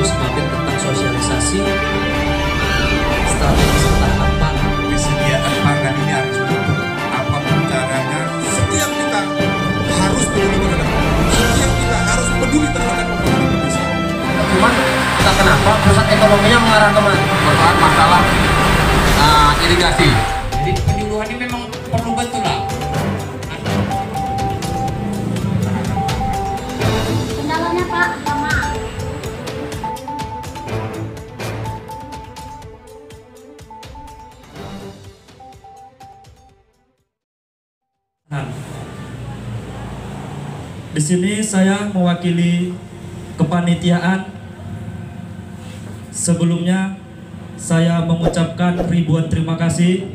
semakin tentang sosialisasi strategi ketahanan pangan. Kesediaan pangan ini harus cukup. Apapun caranya, setiap kita harus peduli terhadap setiap kita harus peduli terhadap pembangunan Indonesia. Cuman entah kenapa pusat ekonominya mengarah kemana? Persoalan masalah irigasi. Jadi penyuluhan ini memang perlu betul lah. Kendalanya Pak, sama. Di sini saya mewakili kepanitiaan. Sebelumnya saya mengucapkan ribuan terima kasih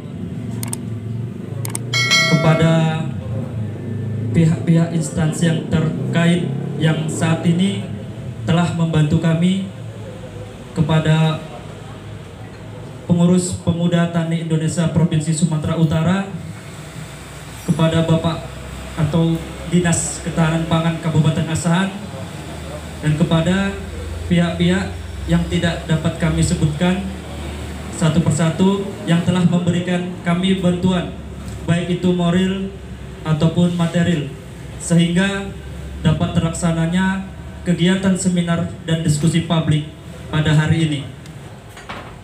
kepada pihak-pihak instansi yang terkait yang saat ini telah membantu kami, kepada pengurus pemuda tani Indonesia Provinsi Sumatera Utara, kepada Bapak atau Dinas Ketahanan Pangan Kabupaten Asahan, dan kepada pihak-pihak yang tidak dapat kami sebutkan satu persatu yang telah memberikan kami bantuan, baik itu moral ataupun material, sehingga dapat terlaksananya kegiatan seminar dan diskusi publik pada hari ini.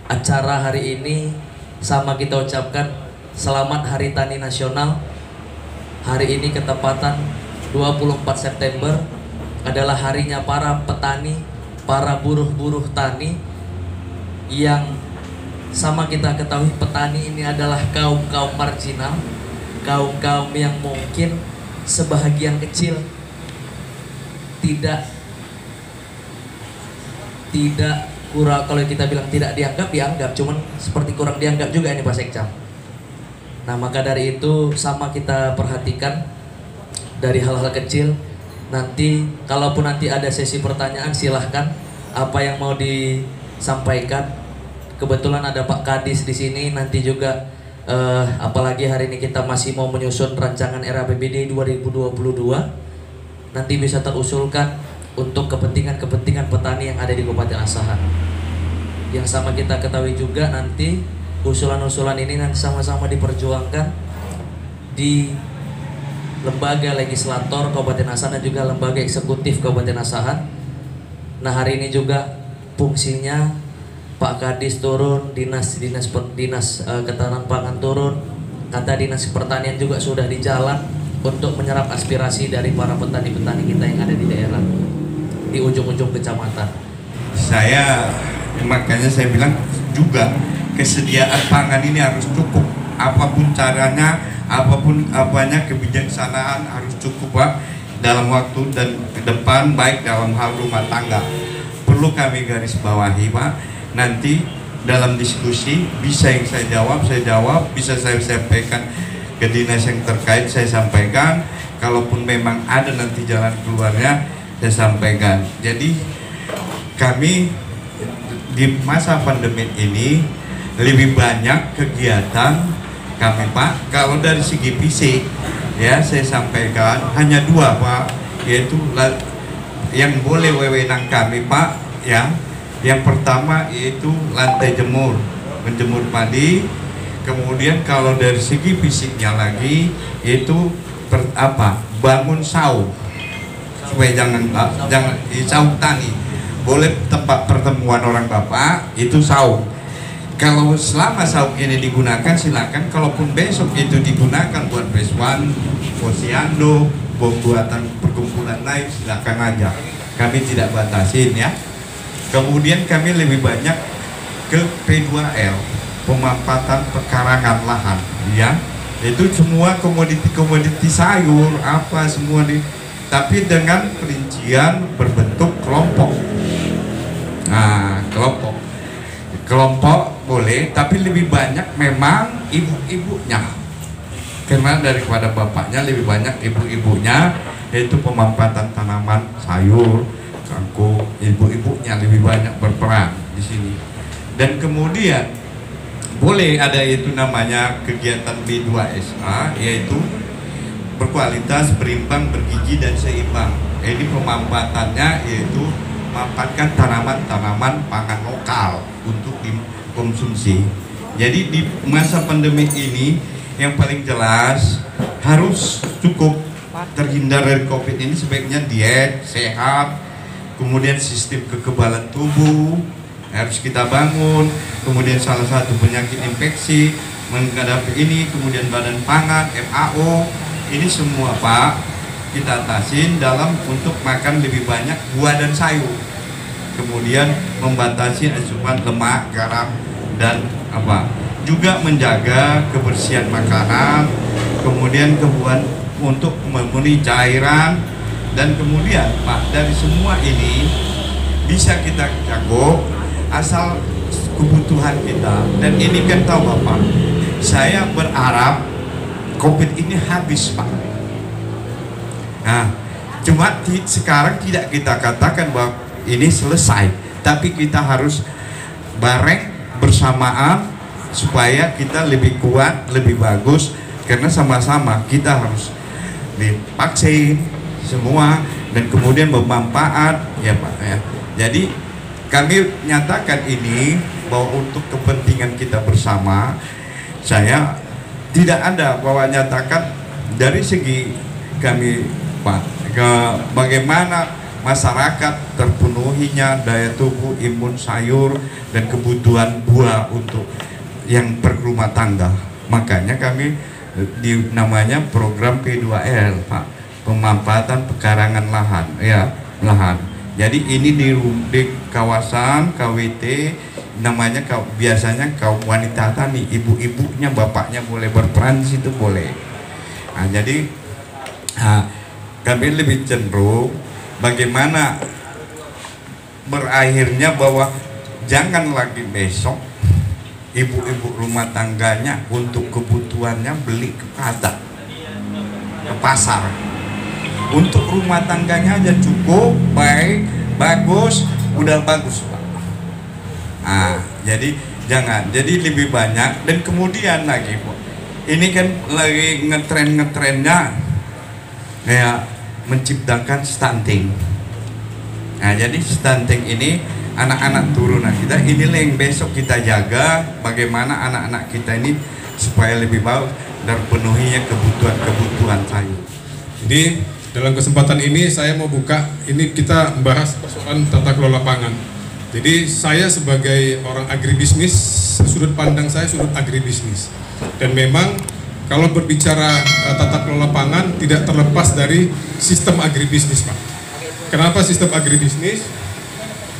Acara hari ini sama kita ucapkan Selamat Hari Tani Nasional. Hari ini ketepatan 24 September adalah harinya para petani, para buruh-buruh tani, yang sama kita ketahui petani ini adalah kaum-kaum marginal, kaum-kaum yang mungkin sebahagian kecil tidak kurang, kalau kita bilang tidak dianggap, cuman seperti kurang dianggap juga ini Pak Sekcam. Nah, maka dari itu sama kita perhatikan dari hal-hal kecil. Nanti kalaupun nanti ada sesi pertanyaan, silahkan apa yang mau disampaikan. Kebetulan ada Pak Kadis di sini. Nanti juga apalagi hari ini kita masih mau menyusun rancangan RAPBD 2022. Nanti bisa terusulkan untuk kepentingan-kepentingan petani yang ada di Kabupaten Asahan. Yang sama kita ketahui juga nanti usulan-usulan ini nanti sama-sama diperjuangkan di lembaga legislator Kabupaten Asahan dan juga lembaga eksekutif Kabupaten Asahan. Nah, hari ini juga fungsinya Pak Kadis turun, dinas ketahanan pangan turun, kata dinas pertanian juga sudah di jalan untuk menyerap aspirasi dari para petani-petani kita yang ada di daerah, di ujung-ujung kecamatan. Makanya saya bilang juga kesediaan pangan ini harus cukup. Apapun caranya, apapun apanya, kebijaksanaan harus cukup Pak dalam waktu dan ke depan, baik dalam hal rumah tangga. Perlu kami garis bawahi Pak, nanti dalam diskusi bisa yang saya jawab, bisa saya sampaikan ke dinas yang terkait, saya sampaikan. Kalaupun memang ada nanti jalan keluarnya, saya sampaikan. Jadi kami di masa pandemi ini lebih banyak kegiatan kami Pak. Kalau dari segi fisik ya saya sampaikan hanya dua Pak, yaitu yang boleh wewenang kami Pak ya. Yang pertama yaitu lantai jemur, menjemur padi. Kemudian kalau dari segi fisiknya lagi yaitu bangun saung, supaya jangan saung tani. Boleh tempat pertemuan orang Bapak itu saung. Kalau selama saung ini digunakan silakan, kalaupun besok itu digunakan buat peswan, posyandu, buatan perkumpulan lain, silakan aja. Kami tidak batasin ya. Kemudian kami lebih banyak ke P2L, pemampatan pekarangan lahan ya. Itu semua komoditi sayur apa semua tapi dengan perincian berbentuk kelompok. Nah, kelompok boleh, tapi lebih banyak memang ibu-ibunya, karena daripada bapaknya lebih banyak ibu-ibunya, yaitu pemampatan tanaman sayur, kangkung, ibu-ibunya lebih banyak berperan di sini. Dan kemudian boleh ada itu namanya kegiatan B2SA, yaitu berkualitas, berimbang, bergizi dan seimbang. Ini pemampatannya yaitu memanfaatkan tanaman-tanaman pangan lokal untuk dikonsumsi. Jadi di masa pandemi ini yang paling jelas harus cukup terhindar dari COVID ini, sebaiknya diet, sehat, kemudian sistem kekebalan tubuh harus kita bangun, kemudian salah satu penyakit infeksi menghadapi ini, kemudian badan pangan, FAO, ini semua Pak kita atasin dalam untuk makan lebih banyak buah dan sayur, kemudian membatasi asupan lemak, garam, dan juga menjaga kebersihan makanan, kemudian kebutuhan untuk memenuhi cairan, dan kemudian Pak dari semua ini bisa kita jago asal kebutuhan kita. Dan ini kan tahu Bapak, saya berharap COVID ini habis Pak. Nah, cuma sekarang tidak kita katakan bahwa ini selesai, tapi kita harus bareng bersamaan supaya kita lebih kuat, lebih bagus, karena sama-sama kita harus divaksin semua dan kemudian bermanfaat ya Pak ya. Jadi kami nyatakan ini bahwa untuk kepentingan kita bersama, saya tidak ada bahwa nyatakan dari segi kami Pak bagaimana masyarakat terpenuhinya daya tubuh, imun, sayur, dan kebutuhan buah untuk yang berumah tangga. Makanya kami namanya program P2L Pak, pemanfaatan pekarangan lahan ya, lahan. Jadi ini di kawasan KWT namanya biasanya kaum wanita tani, ibu-ibunya, bapaknya boleh berperan di situ boleh. Nah, jadi kami lebih cenderung bagaimana berakhirnya bahwa jangan lagi besok ibu-ibu rumah tangganya untuk kebutuhannya beli ke pasar. Untuk rumah tangganya aja cukup, baik, bagus, udah bagus Pak. Jadi jangan, jadi lebih banyak. Dan kemudian lagi Pak, ini kan lagi ngetrennya kayak menciptakan stunting. Nah, jadi stunting ini anak-anak turunan kita, inilah yang besok kita jaga bagaimana anak-anak kita ini supaya lebih baik dan penuhinya kebutuhan sayur. Jadi dalam kesempatan ini saya mau buka, ini kita membahas persoalan tata kelola pangan. Jadi saya sebagai orang agribisnis, sudut pandang saya sudut agribisnis. Dan memang kalau berbicara tata kelola pangan tidak terlepas dari sistem agribisnis Pak. Kenapa sistem agribisnis?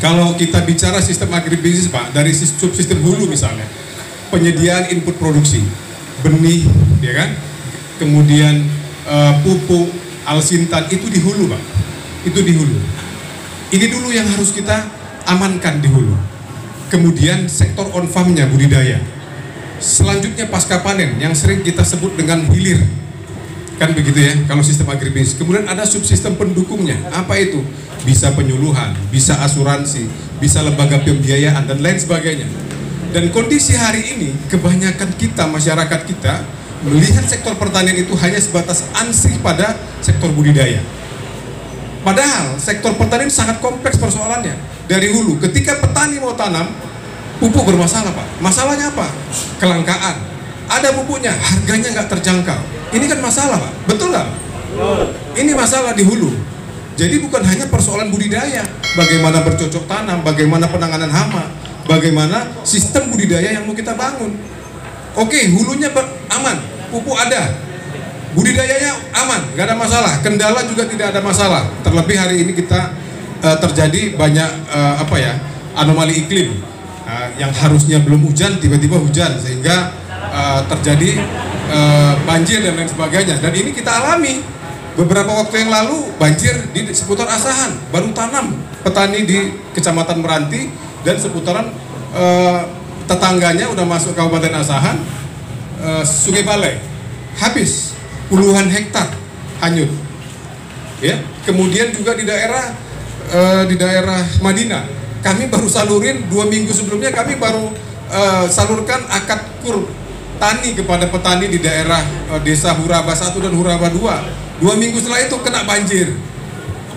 Kalau kita bicara sistem agribisnis Pak, dari subsistem hulu misalnya, penyediaan input produksi, benih, ya kan, kemudian pupuk, alsintan, itu di hulu Pak, itu di hulu. Ini dulu yang harus kita amankan di hulu. Kemudian sektor on farmnya, budidaya. Selanjutnya pasca panen yang sering kita sebut dengan hilir, kan begitu ya kalau sistem agribisnis. Kemudian ada subsistem pendukungnya, apa itu? Bisa penyuluhan, bisa asuransi, bisa lembaga pembiayaan dan lain sebagainya. Dan kondisi hari ini kebanyakan kita, masyarakat kita melihat sektor pertanian itu hanya sebatas ansih pada sektor budidaya. Padahal sektor pertanian sangat kompleks persoalannya. Dari hulu, ketika petani mau tanam, pupuk bermasalah Pak. Masalahnya apa? Kelangkaan. Ada pupuknya, harganya nggak terjangkau. Ini kan masalah Pak, betul nggak? Ini masalah di hulu. Jadi bukan hanya persoalan budidaya, bagaimana bercocok tanam, bagaimana penanganan hama, bagaimana sistem budidaya yang mau kita bangun. Oke, hulunya aman, pupuk ada, budidayanya aman, nggak ada masalah, kendala juga tidak ada masalah. Terlebih hari ini kita terjadi banyak anomali iklim yang harusnya belum hujan tiba-tiba hujan sehingga terjadi banjir dan lain sebagainya. Dan ini kita alami. Beberapa waktu yang lalu banjir di seputar Asahan, baru tanam petani di Kecamatan Meranti dan seputaran tetangganya udah masuk Kabupaten Asahan, Sungai Balai, habis puluhan hektar hanyut. Ya, kemudian juga di daerah Madinah, kami baru salurin 2 minggu sebelumnya kami baru salurkan akad kur tani kepada petani di daerah desa Huraba 1 dan Huraba 2. 2 minggu setelah itu kena banjir.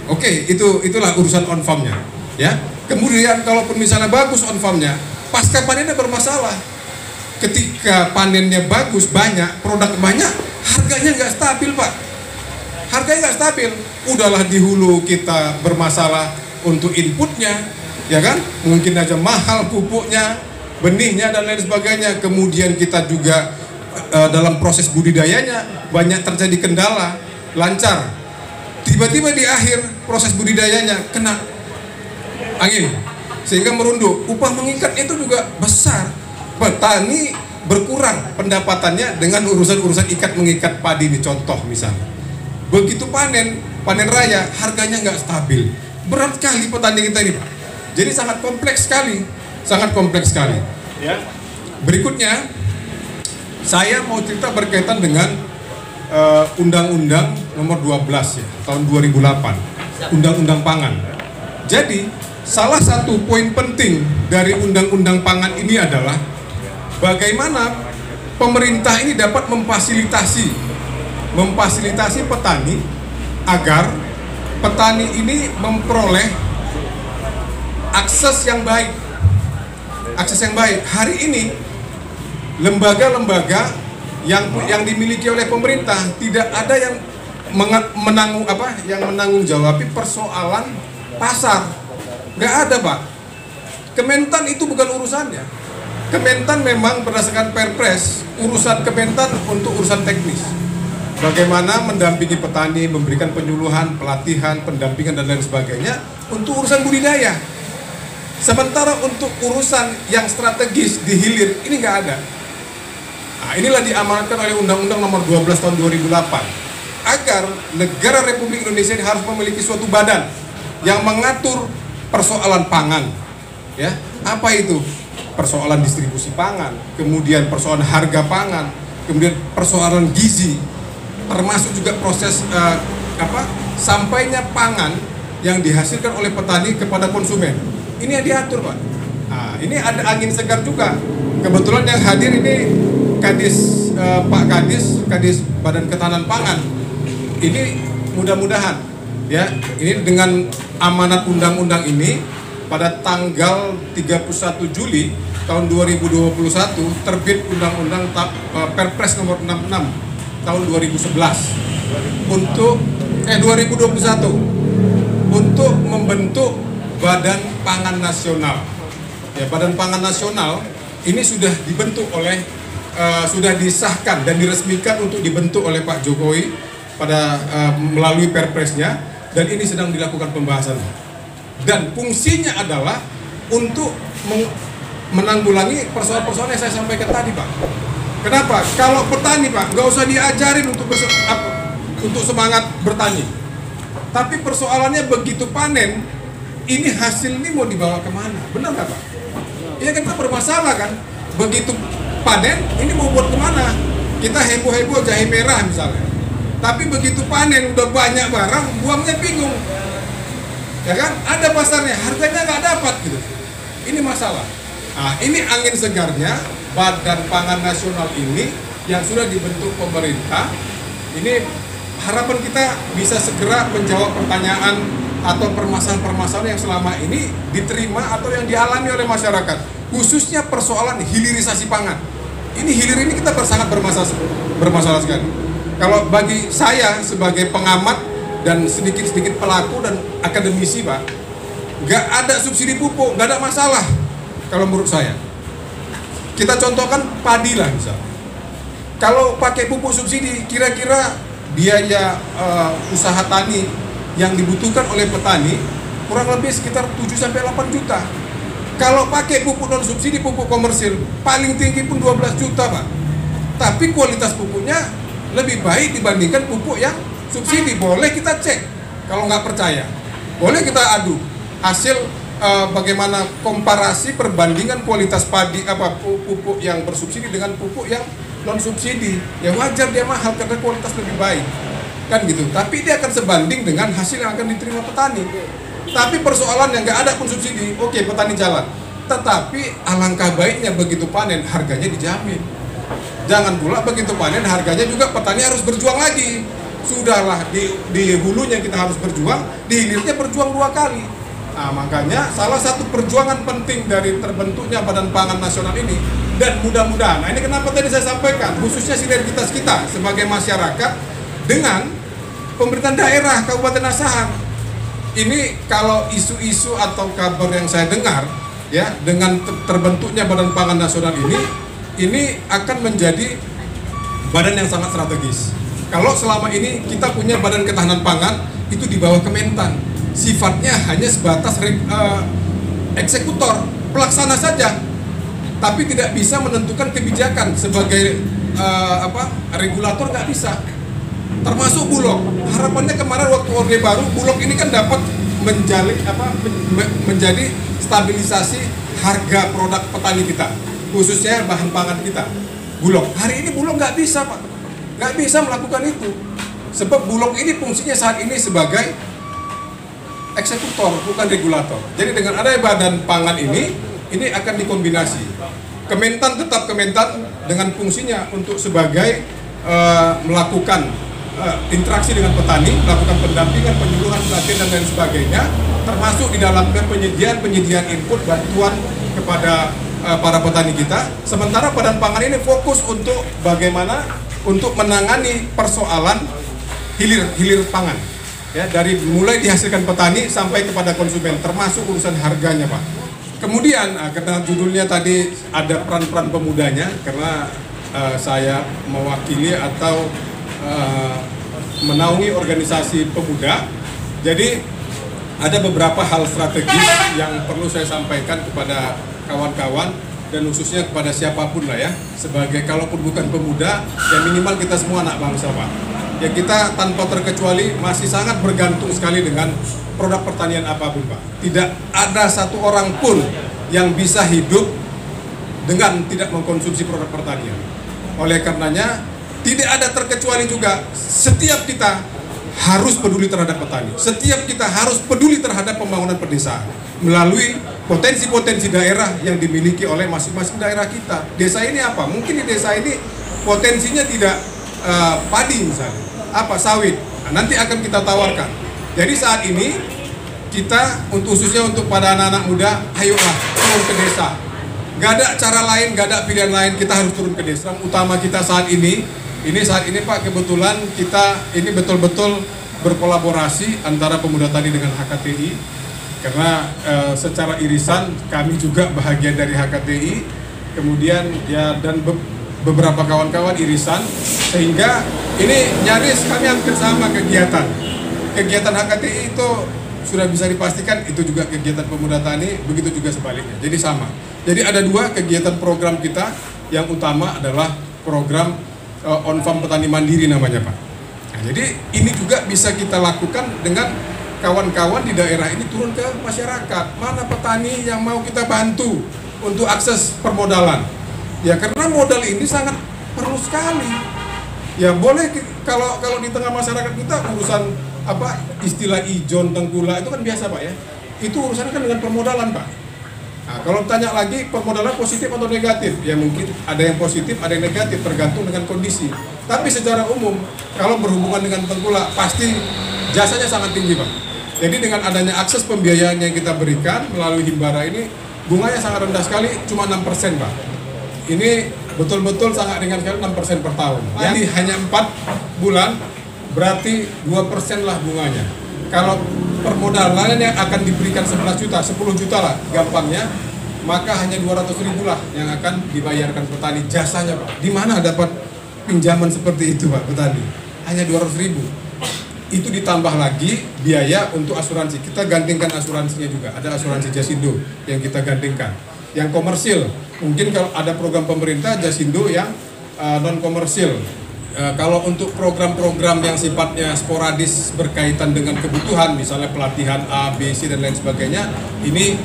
Oke, itulah urusan on farmnya. Ya, kemudian kalaupun misalnya bagus on farmnya, pasca panennya bermasalah. Ketika panennya bagus, banyak, produk banyak, harganya nggak stabil, Pak. Harganya nggak stabil. Udahlah di hulu kita bermasalah untuk inputnya, ya kan? Mungkin aja mahal pupuknya, benihnya dan lain sebagainya. Kemudian kita juga dalam proses budidayanya banyak terjadi kendala, lancar. Tiba-tiba di akhir proses budidayanya kena angin sehingga merunduk. Upah mengikatnya itu juga besar. Petani berkurang pendapatannya dengan urusan-urusan ikat mengikat padi ini, contoh misalnya. Begitu panen raya, harganya nggak stabil. Berat sekali petani kita ini, Pak. Jadi sangat kompleks sekali, Ya. Berikutnya, saya mau cerita berkaitan dengan Undang-Undang Nomor 12 ya, tahun 2008, Undang-Undang Pangan. Jadi salah satu poin penting dari Undang-Undang Pangan ini adalah bagaimana pemerintah ini dapat memfasilitasi petani agar petani ini memperoleh akses yang baik. Hari ini lembaga-lembaga yang dimiliki oleh pemerintah tidak ada yang menanggung jawab persoalan pasar. Nggak ada, Pak. Kementan itu bukan urusannya. Kementan memang berdasarkan Perpres, urusan Kementan untuk urusan teknis. Bagaimana mendampingi petani, memberikan penyuluhan, pelatihan, pendampingan dan lain sebagainya untuk urusan budidaya. Sementara untuk urusan yang strategis di hilir ini nggak ada. Nah, inilah diamanatkan oleh Undang-Undang Nomor 12 tahun 2008 agar negara Republik Indonesia ini harus memiliki suatu badan yang mengatur persoalan pangan. Ya, apa itu? Persoalan distribusi pangan, kemudian persoalan harga pangan, kemudian persoalan gizi, termasuk juga proses sampainya pangan yang dihasilkan oleh petani kepada konsumen. Ini yang diatur, Pak. Nah, ini ada angin segar juga. Kebetulan yang hadir ini Pak Kadis Badan Ketahanan Pangan. Ini mudah-mudahan ya, ini dengan amanat undang-undang ini pada tanggal 31 Juli tahun 2021 terbit Undang-Undang Perpres nomor 66 tahun 2011 untuk 2021 untuk membentuk Badan Pangan Nasional. Ya, Badan Pangan Nasional ini sudah dibentuk oleh sudah disahkan dan diresmikan untuk dibentuk oleh Pak Jokowi pada melalui Perpresnya, dan ini sedang dilakukan pembahasan. Dan fungsinya adalah untuk menanggulangi persoalan-persoalan yang saya sampaikan tadi, Pak. Kenapa? Kalau petani, Pak, nggak usah diajarin untuk semangat bertani. Tapi persoalannya begitu panen, ini hasil ini mau dibawa kemana? Benar nggak, Pak? Iya kan, kita bermasalah kan? Begitu panen, ini mau buat kemana? Kita heboh-heboh jahe merah misalnya. Tapi begitu panen, udah banyak barang, buangnya bingung. Ya kan, ada pasarnya, harganya nggak dapat gitu. Ini masalah. Nah, ini angin segarnya Badan Pangan Nasional ini yang sudah dibentuk pemerintah. Ini harapan kita bisa segera menjawab pertanyaan atau permasalahan-permasalahan yang selama ini diterima atau yang dialami oleh masyarakat, khususnya persoalan hilirisasi pangan. Ini hilir ini kita sangat bermasalah sekali. Kalau bagi saya sebagai pengamat dan sedikit-sedikit pelaku dan akademisi, Pak, nggak ada subsidi pupuk, nggak ada masalah. Kalau menurut saya, kita contohkan padi lah misalnya. Kalau pakai pupuk subsidi, kira-kira biaya usaha tani yang dibutuhkan oleh petani kurang lebih sekitar 7-8 juta. Kalau pakai pupuk non subsidi, pupuk komersil, paling tinggi pun 12 juta, Pak. Tapi kualitas pupuknya lebih baik dibandingkan pupuk yang subsidi. Boleh kita cek, kalau nggak percaya boleh kita adu hasil bagaimana komparasi perbandingan kualitas padi pupuk yang bersubsidi dengan pupuk yang non subsidi. Ya wajar dia mahal karena kualitas lebih baik kan gitu, tapi dia akan sebanding dengan hasil yang akan diterima petani. Tapi persoalan yang nggak ada pun subsidi, oke, petani jalan, tetapi alangkah baiknya begitu panen harganya dijamin. Jangan pula begitu panen harganya juga petani harus berjuang lagi. Sudahlah di hulunya kita harus berjuang, di hilirnya berjuang 2 kali. Nah, makanya salah satu perjuangan penting dari terbentuknya Badan Pangan Nasional ini, dan mudah-mudahan, nah ini kenapa tadi saya sampaikan, khususnya sinergitas kita sebagai masyarakat dengan pemerintahan daerah Kabupaten Asahan. Ini kalau isu-isu atau kabar yang saya dengar, ya, dengan terbentuknya Badan Pangan Nasional ini akan menjadi badan yang sangat strategis. Kalau selama ini kita punya Badan Ketahanan Pangan itu di bawah Kementan, sifatnya hanya sebatas eksekutor, pelaksana saja, tapi tidak bisa menentukan kebijakan sebagai regulator, nggak bisa. Termasuk Bulog. Harapannya kemarin waktu Orde Baru, Bulog ini kan dapat menjadi stabilisasi harga produk petani kita, khususnya bahan pangan kita. Bulog. Hari ini Bulog nggak bisa, Pak. Nggak bisa melakukan itu. Sebab Bulog ini fungsinya saat ini sebagai eksekutor, bukan regulator. Jadi dengan adanya Badan Pangan ini akan dikombinasi. Kementan tetap Kementan dengan fungsinya untuk sebagai melakukan interaksi dengan petani, melakukan pendampingan, penyuluhan, pelatihan dan lain sebagainya, termasuk di dalamnya penyediaan input, bantuan kepada para petani kita. Sementara Badan Pangan ini fokus untuk bagaimana untuk menangani persoalan hilir pangan, ya, dari mulai dihasilkan petani sampai kepada konsumen, termasuk urusan harganya, Pak. Kemudian karena judulnya tadi ada peran-peran pemudanya, karena saya mewakili atau menaungi organisasi pemuda, jadi ada beberapa hal strategis yang perlu saya sampaikan kepada kawan-kawan dan khususnya kepada siapapun lah, ya, sebagai kalaupun bukan pemuda, ya minimal kita semua anak bangsa, Pak. Ya, kita tanpa terkecuali masih sangat bergantung sekali dengan produk pertanian apapun, Pak. Tidak ada satu orang pun yang bisa hidup dengan tidak mengkonsumsi produk pertanian. Oleh karenanya tidak ada terkecuali juga, setiap kita harus peduli terhadap petani. Setiap kita harus peduli terhadap pembangunan pedesaan melalui potensi-potensi daerah yang dimiliki oleh masing-masing daerah kita. Desa ini apa? Mungkin di desa ini potensinya tidak padi misalnya, sawit. Nah, nanti akan kita tawarkan. Jadi saat ini kita khususnya untuk pada anak-anak muda, ayolah turun ke desa. Gak ada cara lain, gak ada pilihan lain, kita harus turun ke desa. Utama kita saat ini Pak, kebetulan kita ini betul-betul berkolaborasi antara Pemuda Tani dengan HKTI, karena secara irisan kami juga bahagian dari HKTI, kemudian ya dan beberapa kawan-kawan irisan, sehingga ini nyaris kami hampir sama kegiatan HKTI itu sudah bisa dipastikan itu juga kegiatan Pemuda Tani, begitu juga sebaliknya, jadi sama. Jadi ada dua kegiatan program kita, yang utama adalah program on farm petani mandiri namanya, Pak. Nah, jadi ini juga bisa kita lakukan dengan kawan-kawan di daerah ini turun ke masyarakat. Mana petani yang mau kita bantu untuk akses permodalan? Ya karena modal ini sangat perlu sekali. Ya boleh kalau di tengah masyarakat kita urusan istilah ijon tengkulak itu kan biasa, Pak, ya. Itu urusannya kan dengan permodalan, Pak. Nah, kalau tanya lagi permodalan positif atau negatif, ya mungkin ada yang positif, ada yang negatif, tergantung dengan kondisi. Tapi secara umum, kalau berhubungan dengan tengkulak, pasti jasanya sangat tinggi, Pak. Jadi dengan adanya akses pembiayaan yang kita berikan melalui Himbara ini, bunganya sangat rendah sekali, cuma 6%, Pak. Ini betul-betul sangat ringan sekali, 6% per tahun. Jadi hanya 4 bulan, berarti 2% lah bunganya. Kalau permodalan yang akan diberikan 11 juta, 10 juta lah gampangnya, maka hanya 200.000 lah yang akan dibayarkan petani jasanya, Pak. Di mana dapat pinjaman seperti itu, Pak, petani? Hanya 200.000. Itu ditambah lagi biaya untuk asuransi. Kita gandingkan asuransinya juga. Ada asuransi Jasindo yang kita gandingkan. Yang komersil, mungkin kalau ada program pemerintah Jasindo yang non komersil. Kalau untuk program-program yang sifatnya sporadis berkaitan dengan kebutuhan, misalnya pelatihan A, B, C dan lain sebagainya, ini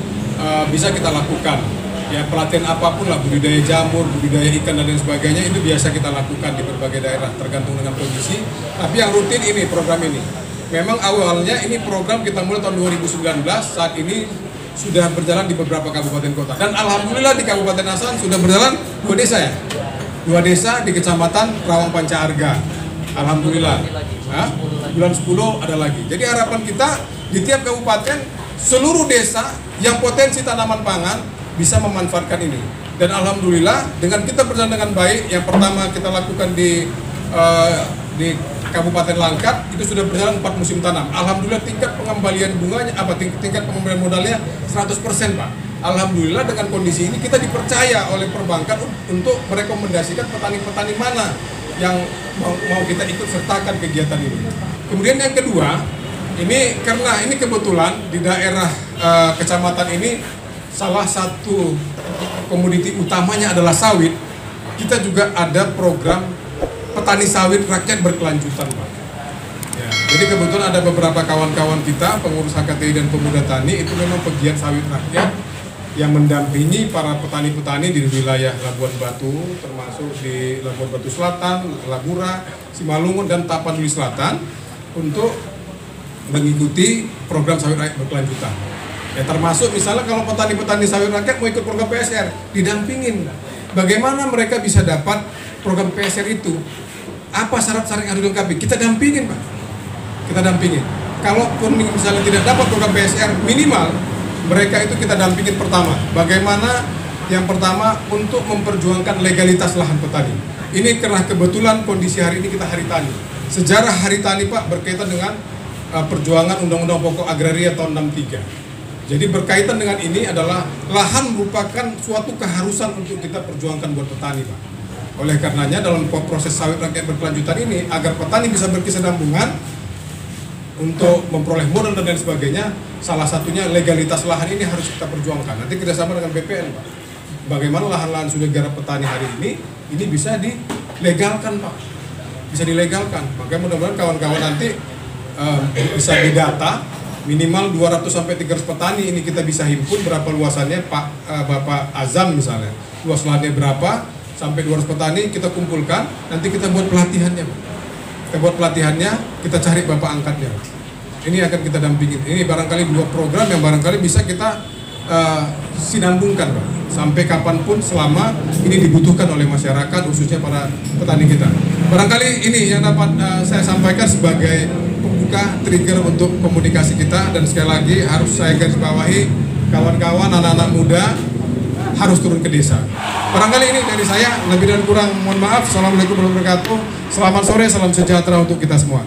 bisa kita lakukan. Ya pelatihan apapun lah, budidaya jamur, budidaya ikan dan lain sebagainya, itu biasa kita lakukan di berbagai daerah tergantung dengan kondisi. Tapi yang rutin ini program ini. Memang awalnya ini program kita mulai tahun 2019, saat ini sudah berjalan di beberapa kabupaten kota. Dan alhamdulillah di Kabupaten Asahan sudah berjalan 2 desa, ya. 2 desa di Kecamatan Rawang Panca Arga. Alhamdulillah. Bulan 10 ada lagi. Jadi harapan kita di tiap kabupaten seluruh desa yang potensi tanaman pangan bisa memanfaatkan ini. Dan alhamdulillah dengan kita berjalan dengan baik, yang pertama kita lakukan di Kabupaten Langkat itu sudah berjalan 4 musim tanam. Alhamdulillah tingkat pengembalian bunganya tingkat pengembalian modalnya 100%, Pak. Alhamdulillah dengan kondisi ini kita dipercaya oleh perbankan untuk merekomendasikan petani-petani mana yang mau kita ikut sertakan kegiatan ini. Kemudian yang kedua, ini karena ini kebetulan di daerah kecamatan ini salah satu komoditi utamanya adalah sawit. Kita juga ada program petani sawit rakyat berkelanjutan, Pak. Ya, jadi kebetulan ada beberapa kawan-kawan kita, pengurus HKTI dan pemuda tani, itu memang pegiat sawit rakyat yang mendampingi para petani-petani di wilayah Labuan Batu, termasuk di Labuan Batu Selatan, Labura, Simalungun, dan Tapanuli Selatan untuk mengikuti program sawit rakyat berkelanjutan. Ya, termasuk misalnya kalau petani-petani sawit rakyat mau ikut program PSR, didampingin. Bagaimana mereka bisa dapat program PSR itu? Apa syarat-syarat yang harus dilengkapi? Kita dampingin, Pak. Kita dampingin. Kalaupun misalnya tidak dapat program PSR, minimal mereka itu kita dampingin pertama. Bagaimana? Yang pertama untuk memperjuangkan legalitas lahan petani. Ini karena kebetulan kondisi hari ini kita Hari Tani. Sejarah Hari Tani, Pak, berkaitan dengan perjuangan Undang-Undang Pokok Agraria tahun 63. Jadi berkaitan dengan ini adalah lahan merupakan suatu keharusan untuk kita perjuangkan buat petani, Pak. Oleh karenanya dalam proses sawit rakyat berkelanjutan ini, agar petani bisa berkesinambungan untuk memperoleh modal dan lain sebagainya, salah satunya legalitas lahan ini harus kita perjuangkan. Nanti kerjasama dengan BPN, Pak. Bagaimana lahan-lahan sudah digarap petani hari ini bisa dilegalkan, Pak. Bisa dilegalkan. Makanya mudah-mudahan kawan-kawan nanti bisa didata minimal 200 sampai 300 petani ini kita bisa himpun berapa luasannya, Bapak Azam misalnya. Luas lahannya berapa? Sampai 200 petani kita kumpulkan, nanti kita buat pelatihannya, Pak. Kita buat pelatihannya, kita cari bapak angkatnya. Ini akan kita dampingin. Ini barangkali 2 program yang barangkali bisa kita sinambungkan, Pak. Sampai kapanpun selama ini dibutuhkan oleh masyarakat, khususnya para petani kita. Barangkali ini yang dapat saya sampaikan sebagai pembuka trigger untuk komunikasi kita, dan sekali lagi harus saya garis bawahi, kawan-kawan anak-anak muda harus turun ke desa. Barangkali ini dari saya, lebih dan kurang mohon maaf. Assalamualaikum warahmatullahi wabarakatuh. Selamat sore, salam sejahtera untuk kita semua.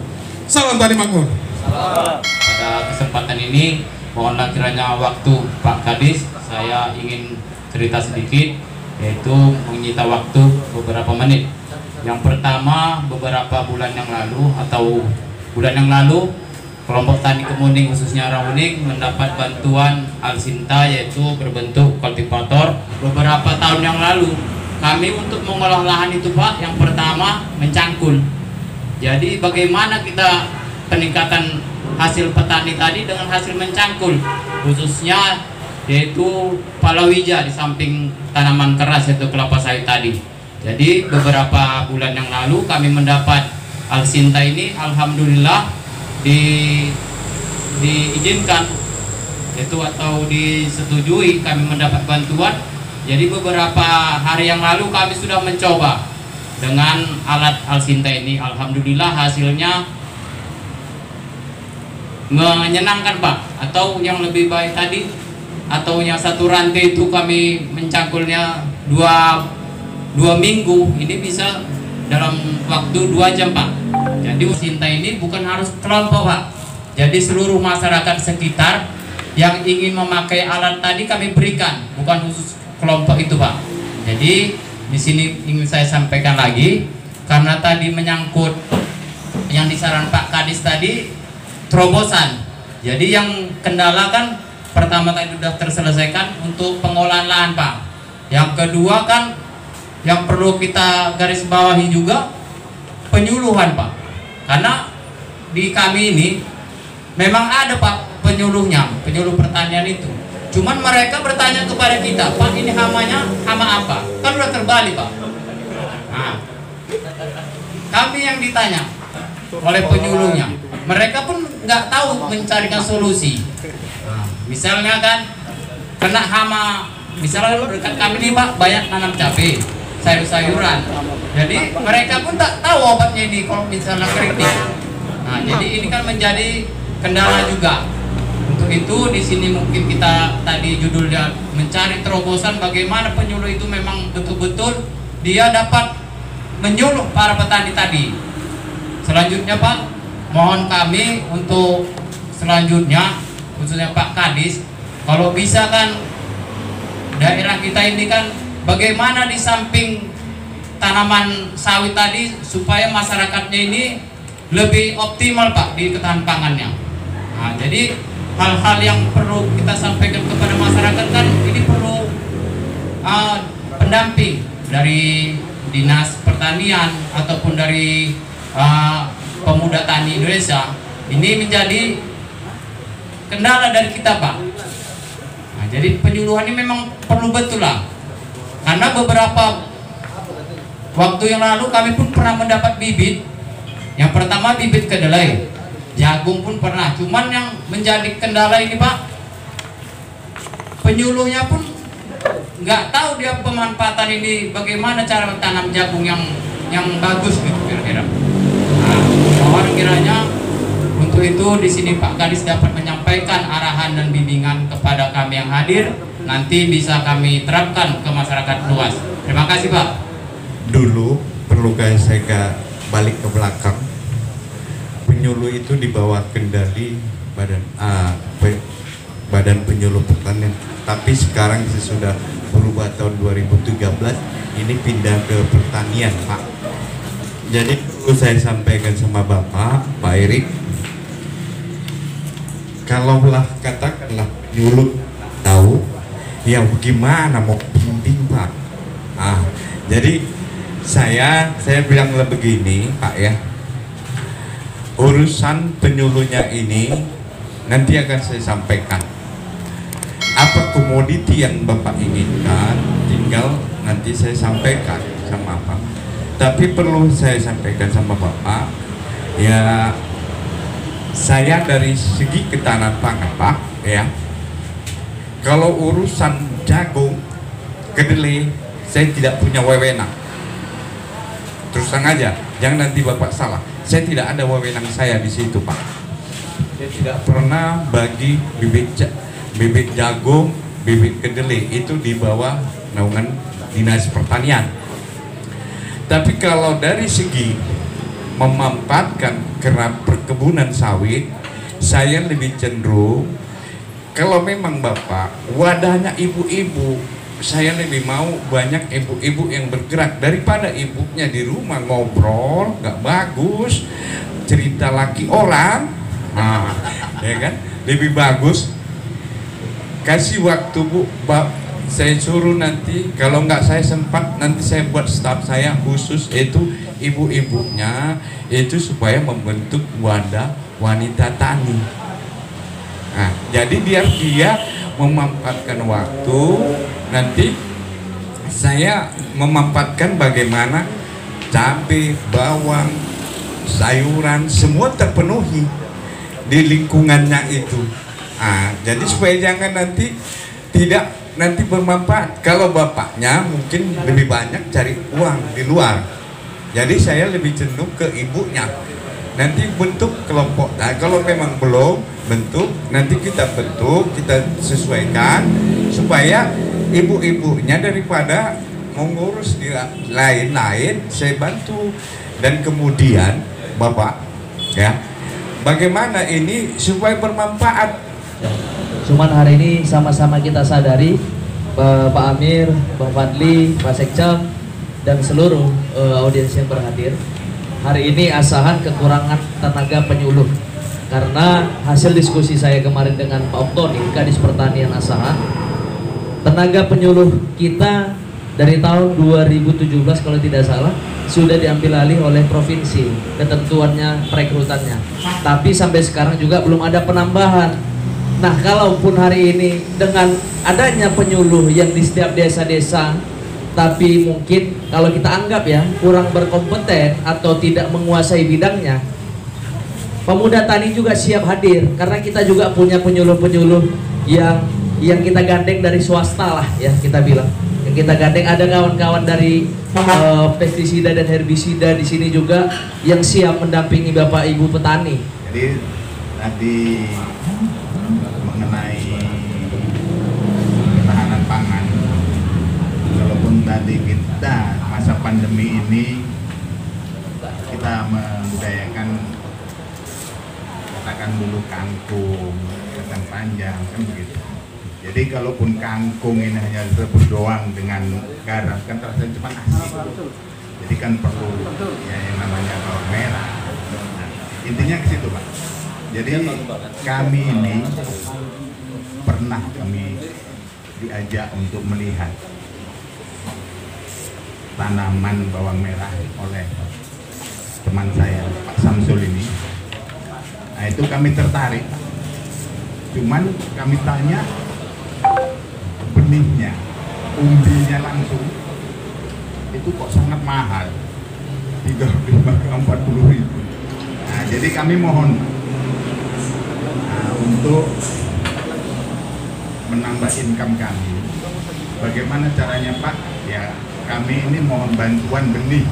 Salam tani makmur. Pada kesempatan ini, mohonlah kiranya waktu Pak Kadis, saya ingin cerita sedikit, yaitu menyita waktu beberapa menit. Yang pertama, beberapa bulan yang lalu, kelompok tani Kemuning khususnya Rahuning mendapat bantuan Alsinta, yaitu berbentuk kultivator. Beberapa tahun yang lalu kami untuk mengolah lahan itu, Pak, yang pertama mencangkul. Jadi bagaimana kita peningkatan hasil petani tadi dengan hasil mencangkul, khususnya yaitu palawija di samping tanaman keras yaitu kelapa sawit tadi. Jadi beberapa bulan yang lalu kami mendapat Alsinta ini, alhamdulillah diizinkan itu atau disetujui, kami mendapat bantuan. Jadi beberapa hari yang lalu kami sudah mencoba dengan alat Alsinta ini, alhamdulillah hasilnya menyenangkan, Pak. Atau yang lebih baik tadi, atau yang satu rantai itu kami mencangkulnya 2 minggu, ini bisa dalam waktu 2 jam, Pak. Jadi Alsinta ini bukan harus kelompok, Pak. Jadi seluruh masyarakat sekitar yang ingin memakai alat tadi kami berikan, bukan khusus kelompok itu, Pak. Jadi di sini ingin saya sampaikan lagi, karena tadi menyangkut yang disaran Pak Kadis tadi, terobosan. Jadi yang kendala kan pertama tadi sudah terselesaikan untuk pengolahan lahan, Pak. Yang kedua kan yang perlu kita garis bawahi juga penyuluhan, Pak. Karena di kami ini memang ada, Pak, penyuluhnya, penyuluh pertanian itu. Cuman mereka bertanya kepada kita, Pak, ini hamanya hama apa? Kan udah terbalik, Pak. Nah, kami yang ditanya oleh penyuluhnya, mereka pun nggak tahu mencarikan solusi. Nah, misalnya kan kena hama, misalnya dekat kami nih, Pak, banyak tanam cabai, sayur-sayuran. Jadi mereka pun tak tahu obatnya ini kalau misalnya kritik. Nah, jadi ini kan menjadi kendala juga untuk Untuk itu di sini mungkin kita tadi judulnya mencari terobosan bagaimana penyuluh itu memang betul-betul dia dapat menyuluh para petani tadi. Selanjutnya Pak, mohon kami untuk selanjutnya khususnya Pak Kadis, kalau bisa kan daerah kita ini kan bagaimana di samping tanaman sawit tadi supaya masyarakatnya ini lebih optimal Pak di ketahanan pangannya. Nah, jadi hal-hal yang perlu kita sampaikan kepada masyarakat kan ini perlu pendamping dari Dinas Pertanian ataupun dari Pemuda Tani Indonesia. Ini menjadi kendala dari kita Pak. Nah, jadi penyuluhan ini memang perlu betul lah, karena beberapa waktu yang lalu kami pun pernah mendapat bibit. Yang pertama bibit kedelai, jagung pun pernah. Cuman yang menjadi kendala ini Pak, penyuluhnya pun nggak tahu dia pemanfaatan ini bagaimana cara tanam jagung yang bagus gitu kira-kira. Nah, mohon kiranya untuk itu di sini Pak Kadis dapat menyampaikan arahan dan bimbingan kepada kami yang hadir, nanti bisa kami terapkan ke masyarakat luas. Terima kasih Pak. Dulu perlu saya balik ke belakang. Penyuluh itu di bawah kendali Badan Penyuluh Pertanian. Tapi sekarang sesudah berubah tahun 2013 ini pindah ke pertanian Pak. Jadi perlu saya sampaikan sama Pak Erik, kalaulah katakanlah penyuluh tahu, ya gimana mau bimbing Pak. Jadi saya bilang begini Pak ya, urusan penyuluhnya ini nanti akan saya sampaikan. Apa komoditi yang Bapak inginkan, tinggal nanti saya sampaikan sama Bapak. Tapi perlu saya sampaikan sama Bapak, ya saya dari segi ketahanan pangan Pak ya, kalau urusan jagung, kedelai, saya tidak punya wewenang. Terus terang aja, jangan nanti Bapak salah. Saya tidak ada wewenang saya di situ Pak. Saya tidak pernah bagi bibit jagung, bibit kedelai itu di bawah naungan Dinas Pertanian. Tapi kalau dari segi memanfaatkan kerap perkebunan sawit, saya lebih cenderung kalau memang Bapak wadahnya ibu-ibu, saya lebih mau banyak ibu-ibu yang bergerak daripada ibunya di rumah ngobrol nggak bagus, cerita laki orang, ya kan, lebih bagus kasih waktu Bu, saya suruh nanti kalau nggak saya sempat nanti saya buat staf saya khusus itu ibu-ibunya itu supaya membentuk wadah wanita tani. Nah, jadi biar dia memanfaatkan waktu, nanti saya memanfaatkan bagaimana cabai, bawang, sayuran semua terpenuhi di lingkungannya itu. Jadi supaya jangan nanti tidak nanti bermanfaat. Kalau bapaknya mungkin lebih banyak cari uang di luar, jadi saya lebih cenderung ke ibunya. Nanti bentuk kelompok. Nah, kalau memang belum bentuk, nanti kita bentuk, kita sesuaikan supaya ibu-ibunya daripada mengurus di lain-lain saya bantu. Dan kemudian Bapak ya, bagaimana ini supaya bermanfaat. Cuman hari ini sama-sama kita sadari, Pak Amir, Bang Fadli, Pak Sekcam, dan seluruh audiens yang berhadir, hari ini Asahan kekurangan tenaga penyuluh. Karena hasil diskusi saya kemarin dengan Pak Oktoni, Kadis Pertanian Asahan, tenaga penyuluh kita dari tahun 2017 kalau tidak salah sudah diambil alih oleh provinsi, ketentuannya perekrutannya. Tapi sampai sekarang juga belum ada penambahan. Nah, kalaupun hari ini dengan adanya penyuluh yang di setiap desa-desa, tapi mungkin kalau kita anggap ya kurang berkompeten atau tidak menguasai bidangnya, Pemuda Tani juga siap hadir, karena kita juga punya penyuluh-penyuluh yang kita gandeng dari swasta lah ya, kita bilang. Yang kita gandeng ada kawan-kawan dari pestisida dan herbisida di sini juga yang siap mendampingi Bapak Ibu petani. Jadi nanti kangkung, kacang panjang, kan begitu. Jadi kalaupun kangkung ini hanya rebus doang dengan garam kan terasa cuma asin. Jadi kan perlu ya yang namanya bawang merah. Nah, intinya ke situ, Pak. Jadi kami ini pernah diajak untuk melihat tanaman bawang merah oleh teman saya Pak Samsul ini. Nah itu kami tertarik. Cuman kami tanya benihnya, umbinya langsung itu kok sangat mahal, 35 ke 40 ribu. Nah jadi kami mohon untuk menambah income kami. Bagaimana caranya Pak? Ya kami ini mohon bantuan benih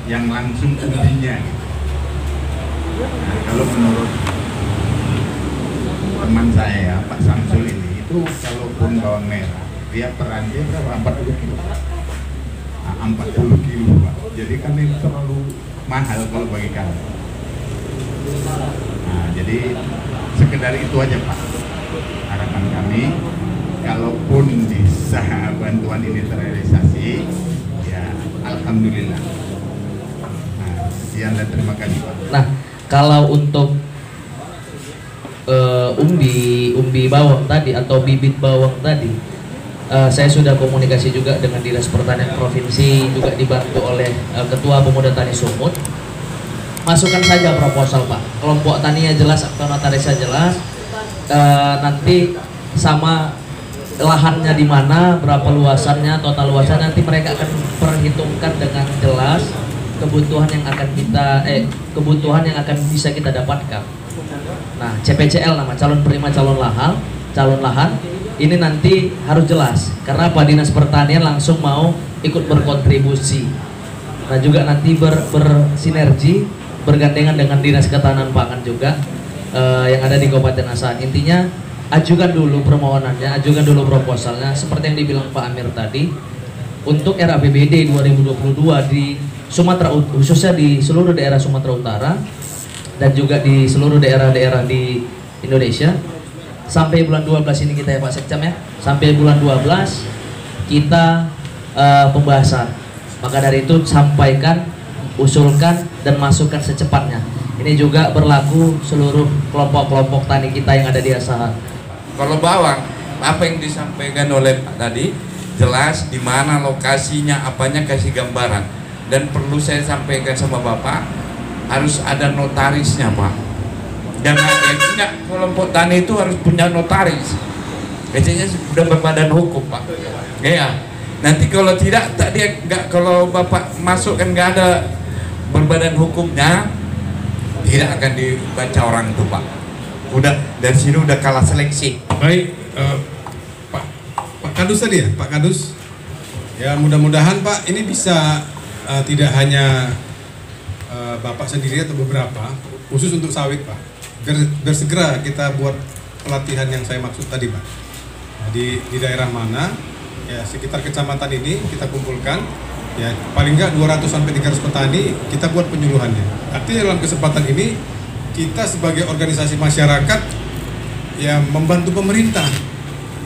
yang langsung umbinya. Nah, kalau menurut teman saya Pak Samsul ini itu kalaupun bawang merah dia perannya berapa? 40 kilo. Nah, 40 kilo Pak. Jadi kan ini terlalu mahal kalau bagi kami. Nah, jadi sekedar itu aja Pak. Harapan kami kalaupun bisa bantuan ini terrealisasi, ya alhamdulillah. Nah, sekian dan terima kasih Pak. Nah, kalau untuk umbi bawang tadi atau bibit bawang tadi, saya sudah komunikasi juga dengan Dinas Pertanian Provinsi, juga dibantu oleh Ketua Pemuda Tani Sumut. Masukkan saja proposal Pak, kelompok taninya jelas, akta notarisnya jelas, nanti sama lahannya di mana, berapa luasannya, total luasannya, nanti mereka akan perhitungkan dengan jelas kebutuhan yang akan kebutuhan yang akan bisa kita dapatkan. Nah, CPCL nama calon penerima calon lahan ini nanti harus jelas karena Pak Dinas Pertanian langsung mau ikut berkontribusi. Nah, juga nanti bersinergi, bergandengan dengan Dinas Ketahanan Pangan juga yang ada di Kabupaten Asahan. Intinya ajukan dulu permohonannya, ajukan dulu proposalnya seperti yang dibilang Pak Amir tadi. Untuk RAPBD 2022 di Sumatera, khususnya di seluruh daerah Sumatera Utara dan juga di seluruh daerah-daerah di Indonesia, sampai bulan 12 ini kita ya Pak Sekcam ya, sampai bulan 12 kita pembahasan. Maka dari itu sampaikan, usulkan dan masukkan secepatnya. Ini juga berlaku seluruh kelompok-kelompok tani kita yang ada di Asahan. Kalau bawang, apa yang disampaikan oleh Pak tadi jelas di mana lokasinya, apanya kasih gambaran. Dan perlu saya sampaikan sama Bapak, harus ada notarisnya Pak. Jangan ya, kelompok tani itu harus punya notaris. Biasanya sudah berbadan hukum Pak. Ya. Nanti kalau tidak, dia nggak, kalau Bapak masuk kan nggak ada berbadan hukumnya, tidak akan dibaca orang itu Pak. Udah dari sini udah kalah seleksi. Baik, Pak Kadus tadi ya, Pak Kadus. Ya mudah-mudahan Pak ini bisa tidak hanya Bapak sendiri atau beberapa, khusus untuk sawit Pak. Bersegera kita buat pelatihan yang saya maksud tadi Pak. Di daerah mana, ya sekitar kecamatan ini kita kumpulkan, ya paling nggak 200 sampai 300 petani kita buat penyuluhannya. Artinya dalam kesempatan ini kita sebagai organisasi masyarakat ya membantu pemerintah.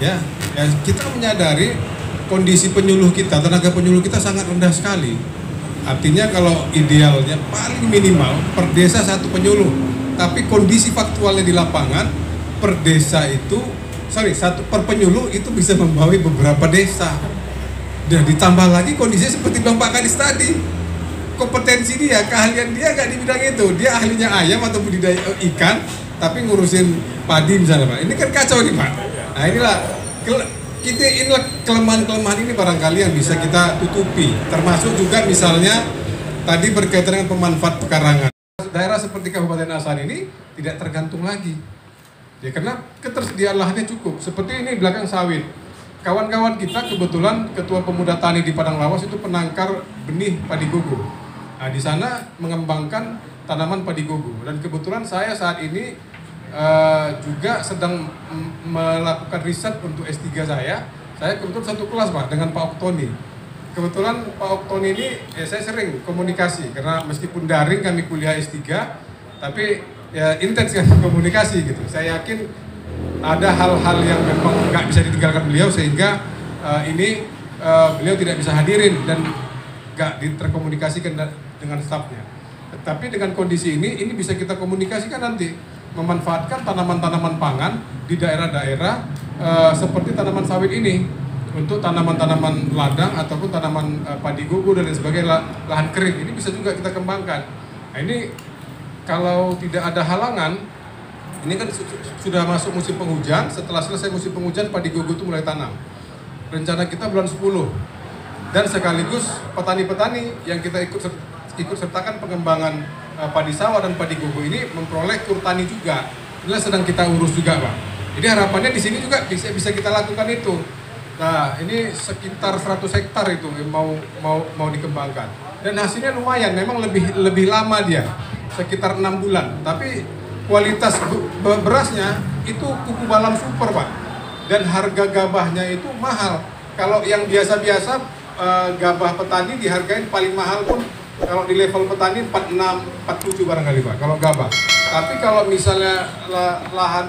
Ya kita menyadari kondisi penyuluh kita, tenaga penyuluh kita sangat rendah sekali. Artinya kalau idealnya paling minimal per desa satu penyuluh, tapi kondisi faktualnya di lapangan per desa itu, satu per penyuluh itu bisa membawahi beberapa desa. Dan ditambah lagi kondisinya seperti Bang Pak Kadis tadi, kompetensi dia, keahlian dia nggak di bidang itu, dia ahlinya ayam atau budidaya ikan, tapi ngurusin padi misalnya Pak. Ini kan kacau nih Pak. Nah inilah kelemahan-kelemahan ini barangkali yang bisa kita tutupi, termasuk juga misalnya tadi berkaitan dengan pemanfaat pekarangan. Daerah seperti Kabupaten Asahan ini tidak tergantung lagi, ya karena ketersediaan lahannya cukup. Seperti ini belakang sawit, kawan-kawan kita kebetulan Ketua Pemuda Tani di Padang Lawas itu penangkar benih padi gogo. Nah di sana mengembangkan tanaman padi gogo, dan kebetulan saya saat ini juga sedang melakukan riset untuk S3 saya kebetulan satu kelas Pak dengan Pak Oktoni. Kebetulan Pak Oktoni ini saya sering komunikasi karena meskipun daring kami kuliah S3, tapi ya intens dengan komunikasi gitu. Saya yakin ada hal-hal yang memang nggak bisa ditinggalkan beliau sehingga beliau tidak bisa hadirin dan nggak terkomunikasikan dengan stafnya. Tetapi dengan kondisi ini bisa kita komunikasikan nanti, memanfaatkan tanaman-tanaman pangan di daerah-daerah seperti tanaman sawit ini untuk tanaman-tanaman ladang ataupun tanaman padi gugur dan lain sebagainya, lahan kering ini bisa juga kita kembangkan. Nah, ini kalau tidak ada halangan, ini kan sudah masuk musim penghujan. Setelah selesai musim penghujan, padi gugur itu mulai tanam. Rencana kita bulan 10, dan sekaligus petani-petani yang kita ikut sertakan pengembangan padi sawah dan padi gugur ini memperoleh kur tani juga. Inilah sedang kita urus juga, Pak. Jadi harapannya di sini juga bisa kita lakukan itu. Nah, ini sekitar 100 hektar itu yang mau dikembangkan. Dan hasilnya lumayan, memang lebih lama dia, sekitar 6 bulan. Tapi kualitas berasnya itu kuku balam super, Pak. Dan harga gabahnya itu mahal. Kalau yang biasa-biasa gabah petani dihargain paling mahal pun kalau di level petani 46, 47 barangkali, Pak, kalau gabah. Tapi kalau misalnya lahan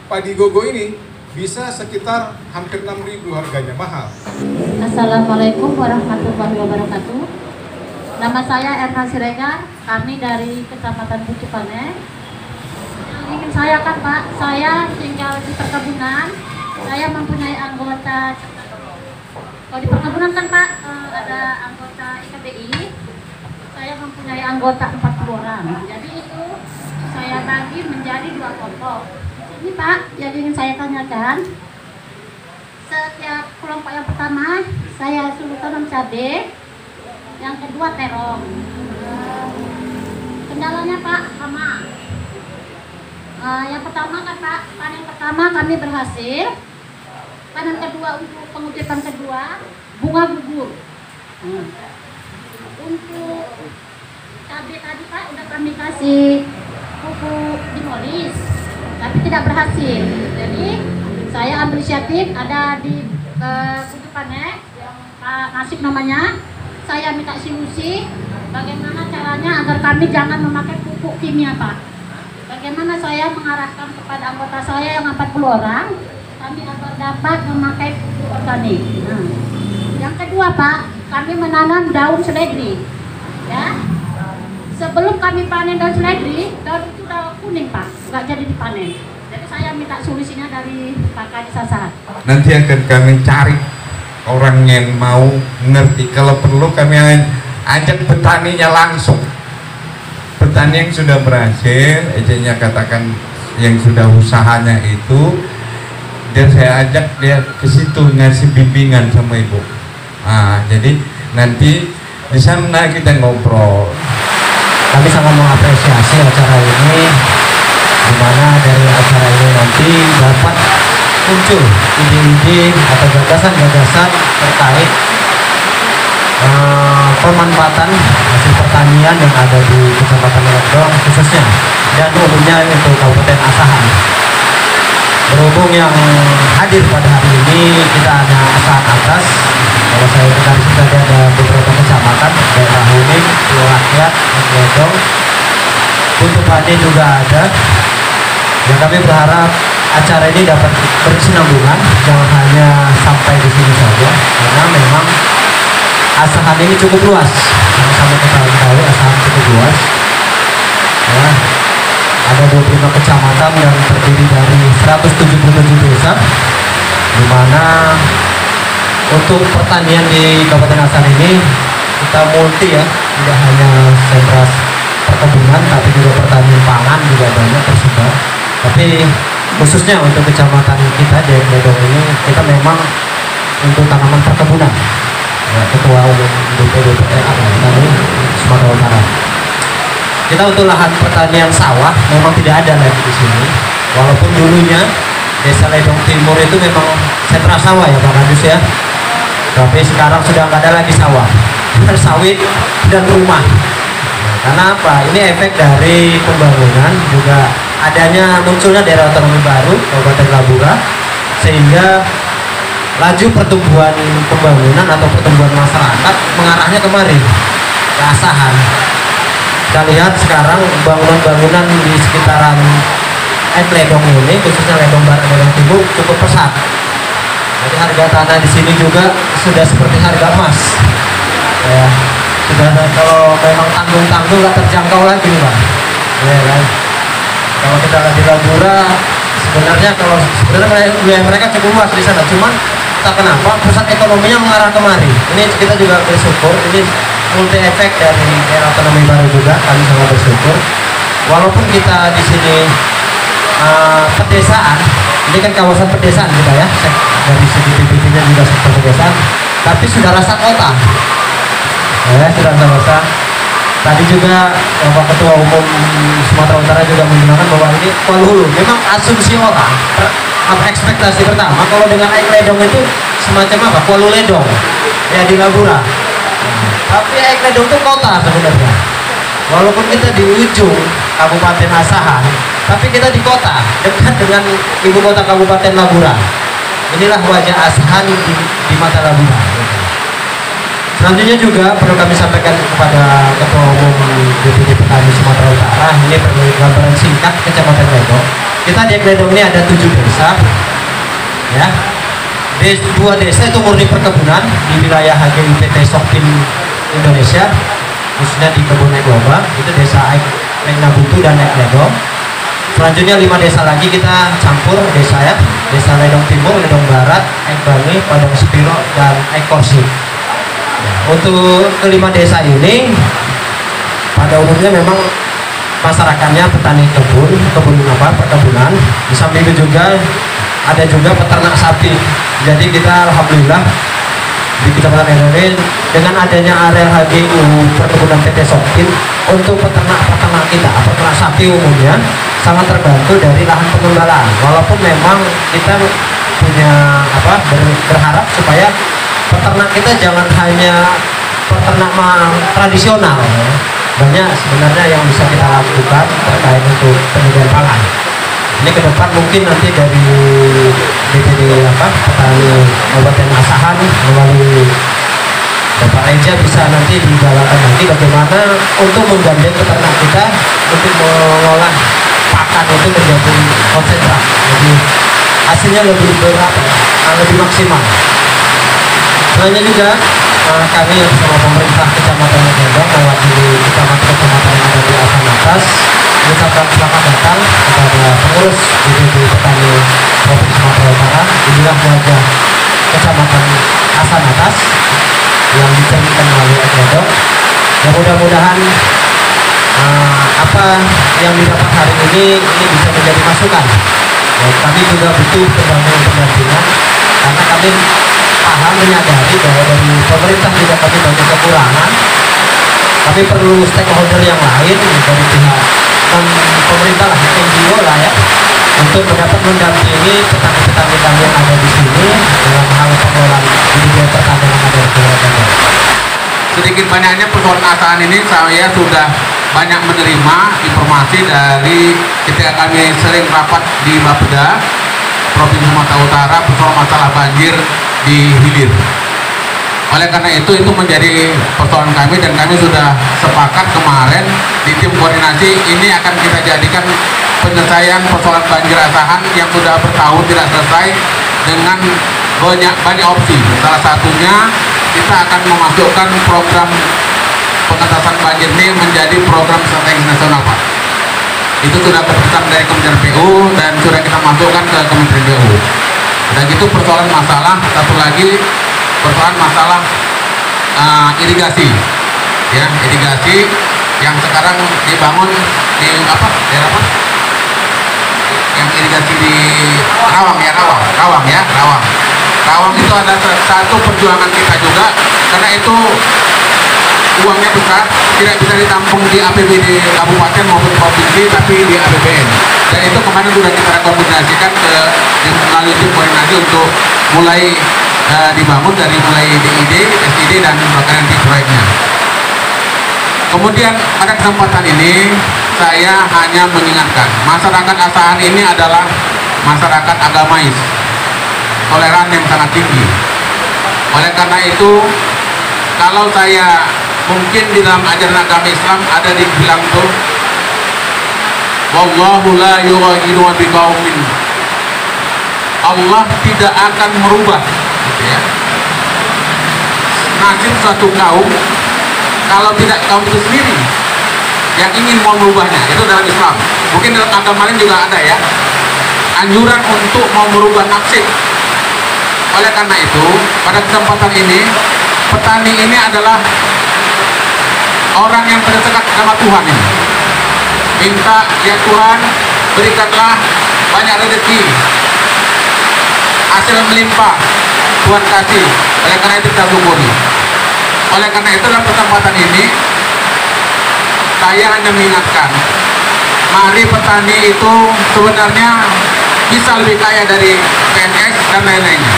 padi gogo ini bisa sekitar hampir 6.000 harganya, mahal. Assalamualaikum warahmatullahi wabarakatuh. Nama saya Erna Siregar, kami dari Kecamatan Bucupane. Yang ingin saya kan, Pak, saya tinggal di perkebunan. Saya mempunyai anggota. Kalau di perkebunan kan, Pak, ada anggota IKBI. Saya mempunyai anggota 40 orang. Jadi itu saya bagi menjadi 2 kelompok. Ini, Pak, yang ingin saya tanyakan, setiap kelompok yang pertama saya suruh tanam cabai, yang kedua terong. Kendalanya, Pak, hama. Yang pertama kan, Pak, panen pertama kami berhasil. Panen kedua untuk pengutipan kedua bunga gugur. Untuk cabai tadi, Pak, udah kami kasih pupuk dimolis, tapi tidak berhasil. Jadi saya ambil inisiatif, ada di Bucupane yang Pak Nasib namanya. Saya minta solusi bagaimana caranya agar kami jangan memakai pupuk kimia, Pak. Bagaimana saya mengarahkan kepada anggota saya yang 40 orang, kami agar dapat memakai pupuk organik. Nah, yang kedua, Pak, kami menanam daun seledri. Ya, sebelum kami panen daun seledri, daun itu daun kuning, Pak, nggak jadi dipanen. Jadi saya minta solusinya dari Pak Kadi Sasar. Nanti akan kami cari orang yang mau ngerti. Kalau perlu kami ajak petaninya langsung. Petani yang sudah berhasil, ejanya katakan yang sudah usahanya itu, dan saya ajak dia ke situ ngasih bimbingan sama ibu. Jadi nanti di sana kita ngobrol. Kami sangat mengapresiasi acara ini, di mana dari acara ini nanti dapat muncul ide-ide atau gagasan-gagasan terkait pemanfaatan hasil pertanian yang ada di Kecamatan Ledong khususnya dan umumnya untuk Kabupaten Asahan. Berhubung yang hadir pada hari ini kita ada Asahan atas, kalau saya dengar sudah ada beberapa kecamatan, daerah Huning, Pulau Rakyat, Ledong, Bucupane juga ada. Dan kami berharap acara ini dapat berkesinambungan, jangan hanya sampai di sini saja, karena memang Asahan ini cukup luas. Sama-sama kita ketahui Asahan cukup luas. Ya, ada 25 kecamatan yang terdiri dari 177 desa, di mana untuk pertanian di Kabupaten Asahan ini kita multi ya, tidak hanya sentra perkebunan, tapi juga pertanian pangan juga banyak tersebar. Tapi khususnya untuk kecamatan kita di Ledong ini, kita memang untuk tanaman perkebunan. Ya, Ketua Umum DPD kami Sumatera Utara. Kita untuk lahan pertanian sawah memang tidak ada lagi di sini. Walaupun dulunya Desa Ledong Timur itu memang sentra sawah ya Pak Kadus ya. Tapi sekarang sudah nggak ada lagi sawah, sawit dan rumah. Nah, karena apa? Ini efek dari pembangunan, juga adanya munculnya daerah otonomi baru Kabupaten Labura, sehingga laju pertumbuhan pembangunan atau pertumbuhan masyarakat mengarahnya kemari ke Asahan. kita lihat sekarang bangunan-bangunan di sekitaran Ledong ini, khususnya Ledong Barat, Ledong Timur cukup pesat. Jadi harga tanah di sini juga sudah seperti harga emas. Ya, sudah kalau memang tanggung-tanggung nggak terjangkau lagi nih Pak. Ya kan? Kalau kita lihat di Labura, sebenarnya wilayah mereka cukup luas di sana, cuman tak kenapa pusat ekonominya mengarah kemari. Ini kita juga bersyukur, ini multi efek dari era otonomi baru juga, kami sangat bersyukur. Walaupun kita di sini pedesaan, ini kan kawasan pedesaan kita ya, dari segi PPT-nya juga sektor pedesaan, tapi sudah rasa kota. Ya, sudah rasa. Tadi juga Bapak Ketua Umum Sumatera Utara juga menggunakan bahwa ini Kuala Hulu. Memang asumsi orang, ekspektasi pertama kalau dengan Aik Ledong itu semacam apa? Kuala Ledong, ya di Labura. Tapi Aik Ledong itu kota sebenarnya. Walaupun kita di ujung Kabupaten Asahan, tapi kita di kota, dekat dengan ibu kota Kabupaten Labura. Inilah wajah Asahan di mata Labura. Selanjutnya juga perlu kami sampaikan kepada Ketua Umum DPD Petani Sumatera Utara, ini perlu gambaran singkat Kecamatan Ledong. Kita di Ledong ini ada 7 desa, ya. 2 desa itu murni perkebunan di wilayah HGIPT Sokpin Indonesia, khususnya di Kebun Aik Lomba, itu desa Aik Nabutu dan Aik Ledong. Selanjutnya 5 desa lagi kita campur desa ya, desa Ledong Timur, Ledong Barat, Aik Bangi, Padang Sepiro, dan Aik Korsi. Untuk kelima desa ini pada umumnya memang masyarakatnya petani perkebunan. Di samping itu juga ada juga peternak sapi. Jadi kita alhamdulillah di Kecamatan Ledong ini dengan adanya area HGU perkebunan PT Sokpin untuk peternak kita, peternak sapi umumnya sangat terbantu dari lahan pengembalaan. Walaupun memang kita punya berharap supaya peternak kita jangan hanya peternak tradisional, banyak sebenarnya yang bisa kita lakukan terkait untuk penyediaan pangan. Ini ke depan mungkin nanti dari DPD Petani Kabupaten Asahan melalui Bapak Reja bisa nanti digalakan nanti bagaimana untuk menggandeng peternak kita untuk mengolah pakan itu menjadi konsentrat, jadi hasilnya lebih lebih maksimal. Selain juga kami bersama pemerintah Kecamatan Ledong mewakili kecamatan-kecamatan yang ada di Asan Atas mengucapkan selamat datang kepada pengurus DPD Petani Provinsi Sumatera Utara. Inilah wajah Kecamatan Asan Atas yang dicerminkan melalui Aik Ledong. Ya mudah-mudahan apa yang didapat hari ini bisa menjadi masukan. Ya, kami juga butuh pendampingan karena kami paham menyadari bahwa dari pemerintah juga kami banyak kekurangan. Kami perlu stakeholder yang lain dari pihak pemerintah lah, NGO lah ya, untuk dapat mendampingi petani-petani kami yang ada di sini dalam hal pengelolaan budidaya pertanian yang ada di Kabupaten. Sedikit banyaknya persoalan Asahan ini saya sudah banyak menerima informasi dari ketika kami sering rapat di Bapeda Provinsi Sumatera Utara persoalan masalah banjir di hilir. Oleh karena itu menjadi persoalan kami dan kami sudah sepakat kemarin di tim koordinasi ini akan kita jadikan penyelesaian persoalan banjir Asahan yang sudah bertahun tidak selesai dengan banyak opsi. Salah satunya kita akan memasukkan program pengentasan banjir ini menjadi program strategis nasional, Pak. Itu sudah keputusan dari Kementerian PU dan sudah kita masukkan ke Kementerian PU. Dan itu persoalan masalah satu lagi persoalan masalah irigasi, ya, irigasi yang sekarang dibangun di daerah apa? Yang irigasi di Rawang ya. Rawang itu ada satu perjuangan kita juga karena itu uangnya besar, tidak bisa ditampung di APBD kabupaten maupun provinsi tapi di APBN. Dan itu kemarin sudah kita rekomendasikan ke melalui tim koordinasi untuk mulai dibangun dari mulai DID, SID dan bahkan nanti proyeknya. Kemudian pada kesempatan ini saya hanya mengingatkan masyarakat Asahan ini adalah masyarakat agamais, toleran yang sangat tinggi. Oleh karena itu kalau saya mungkin di dalam ajaran agama Islam ada dibilang tuh, wallahu la yughayyiru ma biqaumin, Allah tidak akan merubah, gitu ya, nasib suatu kaum kalau tidak kaum itu sendiri yang ingin mau merubahnya. Itu dalam Islam. Mungkin dalam agama lain juga ada ya, anjuran untuk mau merubah nasib. Oleh karena itu, pada kesempatan ini, petani ini adalah orang yang terdekat sama Tuhan ini. Minta, ya Tuhan, berikanlah banyak rezeki, hasil melimpah, Tuhan kasih. Oleh karena itu kita syukuri. Oleh karena itu dalam kesempatan ini, saya hanya mengingatkan, mari petani itu sebenarnya bisa lebih kaya dari PNS dan lain-lainnya.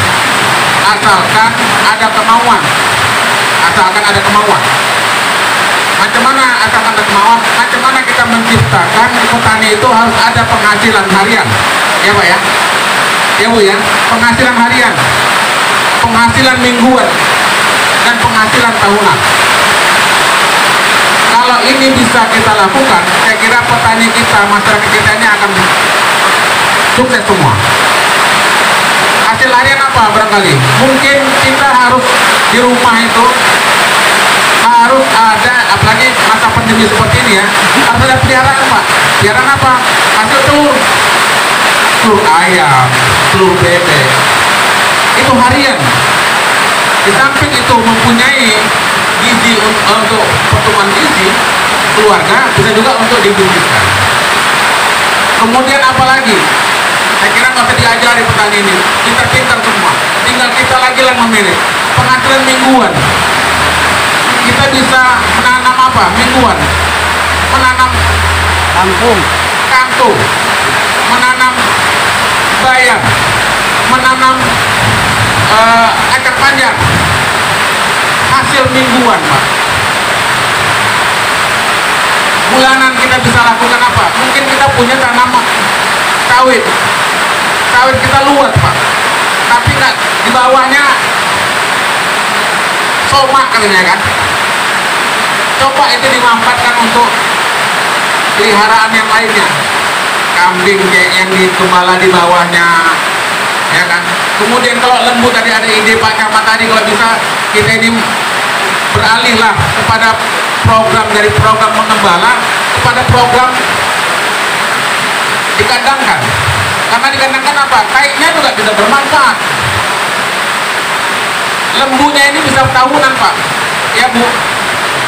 Asalkan ada kemauan, asalkan ada kemauan. Macam mana asalkan ada kemauan? Macam mana kita menciptakan petani itu harus ada penghasilan harian, ya Pak ya, ya Bu ya, penghasilan harian, penghasilan mingguan, dan penghasilan tahunan. Kalau ini bisa kita lakukan, saya kira petani kita, masyarakat kita ini akan sukses semua. Hasil harian apa barangkali? Mungkin kita harus di rumah itu harus ada, apalagi masa pandemi seperti ini ya, harus ada peliharaan Pak. Peliharaan apa? Hasil telur, telur ayam, telur bebek, itu harian. Di samping itu mempunyai gizi untuk pertumbuhan gizi keluarga, bisa juga untuk dibisniskan. Kemudian apalagi? Saya kira nggak usah diajari petani ini, kita pintar semua. Tinggal kita lagi yang memilih penghasilan mingguan. Kita bisa menanam apa? Mingguan, menanam kangkung, menanam bayam, menanam kacang panjang. Hasil mingguan Pak. Bulanan kita bisa lakukan apa? Mungkin kita punya tanaman sawit, sawit kita luas Pak, tapi nggak di bawahnya somak katanya kan. Coba itu dimanfaatkan untuk peliharaan yang lainnya, kambing kayak yang digembala di bawahnya, ya kan. Kemudian kalau lembu tadi ada ide Pak Camat tadi, kalau bisa kita ini beralihlah kepada program, dari program mengembala kepada program dikandangkan. Karena dikandangkan apa? Kainnya juga bisa bermanfaat. Lembunya ini bisa tahunan Pak, ya Bu,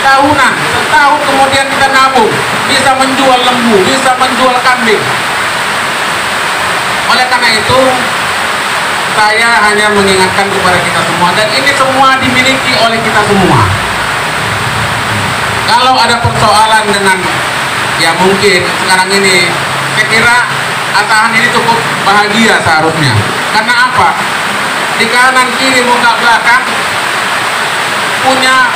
tahunan, setahun kemudian kita nabung, bisa menjual lembu, bisa menjual kambing. Oleh karena itu, saya hanya mengingatkan kepada kita semua, dan ini semua dimiliki oleh kita semua. Kalau ada persoalan dengan, ya mungkin sekarang ini, saya kira Asahan ini cukup bahagia seharusnya. Karena apa? Di kanan kiri muka belakang punya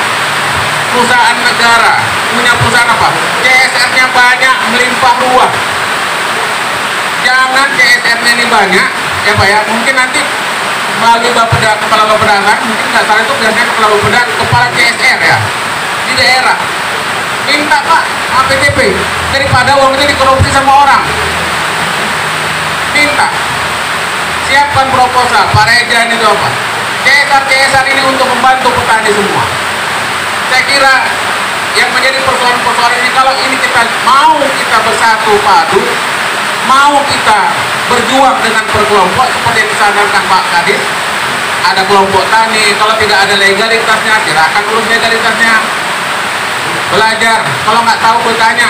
perusahaan negara, punya perusahaan apa? CSR-nya banyak, melimpah ruah. Jangan CSR-nya ini banyak, ya Pak ya, mungkin nanti melalui Bapeda, kepala Bapeda, mungkin nggak salah itu biasanya kepala Bapeda, kepala CSR ya di daerah, minta Pak APTP daripada uang itu dikorupsi sama orang. Minta siapkan proposal, Pak Rejan itu apa? CSR ini untuk membantu petani semua. Saya kira yang menjadi persoalan-persoalan ini, kalau ini kita mau kita bersatu padu, mau kita berjuang dengan berkelompok seperti yang disadarkan Pak Kadis, ada kelompok tani, kalau tidak ada legalitasnya, silakan urus legalitasnya. Belajar, kalau nggak tahu bertanya,